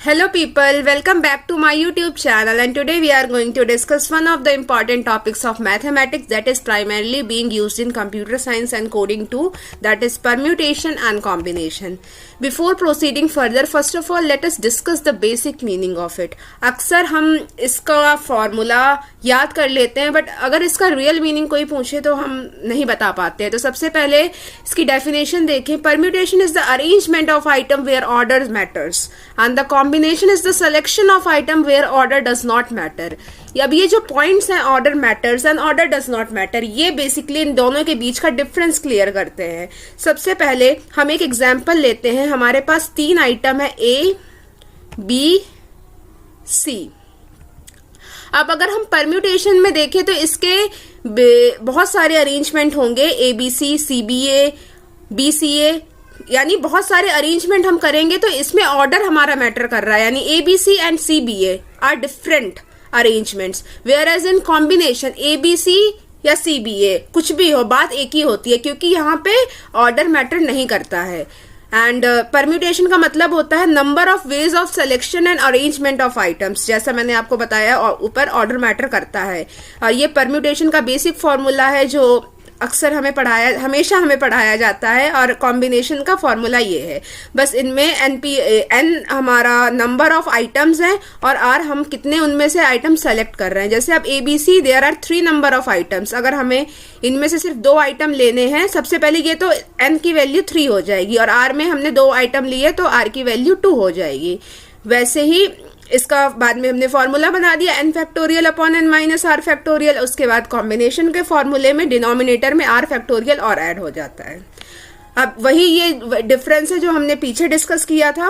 Hello people, welcome back to my YouTube channel, and today we are going to discuss one of the important topics of mathematics that is primarily being used in computer science and coding too, that is permutation and combination. Before proceeding further, first of all let us discuss the basic meaning of it. अक्सर हम इसका formula याद कर लेते हैं but अगर इसका real meaning कोई पूछे तो हम नहीं बता पाते हैं। तो सबसे पहले इसकी डेफिनेशन देखें। Permutation is the arrangement of item where order matters and the combination is the selection of item where order does not matter. अब ये जो पॉइंट्स हैं order matters and order does not matter, ये basically इन दोनों के बीच का difference clear करते हैं। सबसे पहले हम एक एग्जांपल लेते हैं। हमारे पास 3 आइटम है ए बी सी। अब अगर हम परम्यूटेशन में देखें तो इसके बहुत सारे अरेंजमेंट होंगे, A B C B A B C A, यानी बहुत सारे अरेंजमेंट हम करेंगे तो इसमें ऑर्डर हमारा मैटर कर रहा है, यानी A B C and C B A are different arrangements, whereas in combination A B C या सी बी ए कुछ भी हो बात एक ही होती है क्योंकि यहाँ पे ऑर्डर मैटर नहीं करता है। एंड परम्यूटेशन का मतलब होता है number of ways of selection and arrangement of items. जैसा मैंने आपको बताया ऊपर ऑर्डर मैटर करता है, और ये परम्यूटेशन का बेसिक फॉर्मूला है जो अक्सर हमेशा हमें पढ़ाया जाता है, और कॉम्बिनेशन का फॉर्मूला ये है। बस इनमें एन हमारा नंबर ऑफ आइटम्स हैं और आर हम कितने उनमें से आइटम सेलेक्ट कर रहे हैं। जैसे अब A B C there are 3 number of items, अगर हमें इनमें से सिर्फ 2 आइटम लेने हैं, सबसे पहले ये तो एन की वैल्यू 3 हो जाएगी, और आर में हमने 2 आइटम लिए तो आर की वैल्यू 2 हो जाएगी। वैसे ही इसका बाद में हमने फॉर्मूला बना दिया n factorial upon n minus r factorial. उसके बाद कॉम्बिनेशन के फॉर्मूले में डिनोमिनेटर में r फैक्टोरियल और ऐड हो जाता है। अब वही ये डिफरेंस है जो हमने पीछे डिस्कस किया था।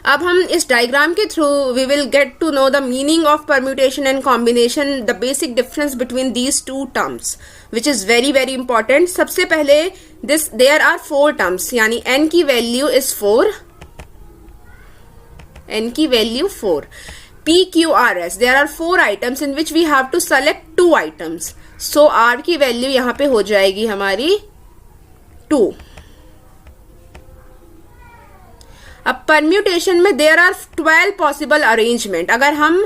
अब हम इस डायग्राम के through we will get to know the meaning of permutation and combination, the basic difference between these 2 terms which is very very important. सबसे पहले देयर आर 4 टर्म्स, यानी n की वैल्यू इज 4, n की value 4, P Q R S there are 4 items in which we have to select 2 items, so R की value यहां पे हो जाएगी हमारी 2। अब परम्यूटेशन में there are 12 possible arrangement, अगर हम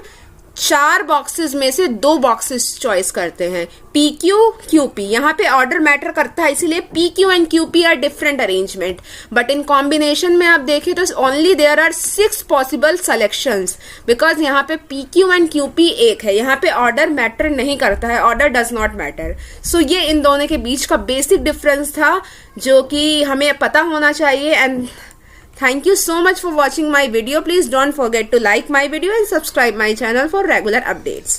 4 बॉक्सेस में से 2 बॉक्सेस चॉइस करते हैं, पी क्यू क्यू पी, यहाँ पे ऑर्डर मैटर करता है इसीलिए P Q and Q P are different arrangement. But in combination में आप देखें तो only there are 6 possible selections, because यहाँ पे P Q and Q P एक है, यहाँ पे ऑर्डर मैटर नहीं करता है, order does not matter. So ये इन दोनों के बीच का बेसिक डिफरेंस था जो कि हमें पता होना चाहिए। And thank you so much for watching my video. Please don't forget to like my video and subscribe my channel for regular updates.